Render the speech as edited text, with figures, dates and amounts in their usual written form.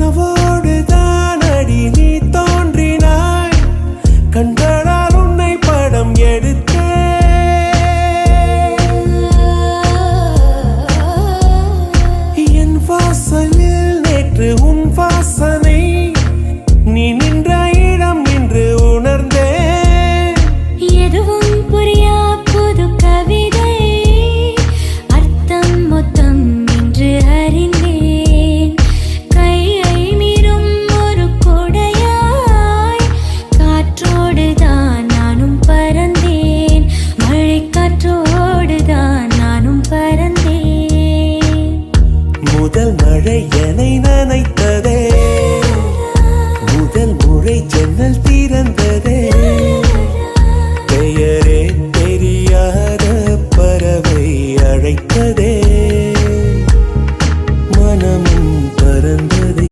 கனவோடுதான் அடி நீ தோன்றினாய் கண்களால் உன்னை படம் எடுத்தே என் வாசலில் நேற்று உன் வாசனை நீ நின்ற இடம் என்று உணர்ந்தே எதுவும் புரியா புது கவிதை அர்த்தம் மொத்தம் என்று அறிந்தேன் கையை மீறும் ஒரு கொடையாய் காற்றோடுதான் நானும் பறந்தேன் மழை காற்றோடுதான் நானும் பறந்தேன் முதல் மழை என்னை நனைத்ததே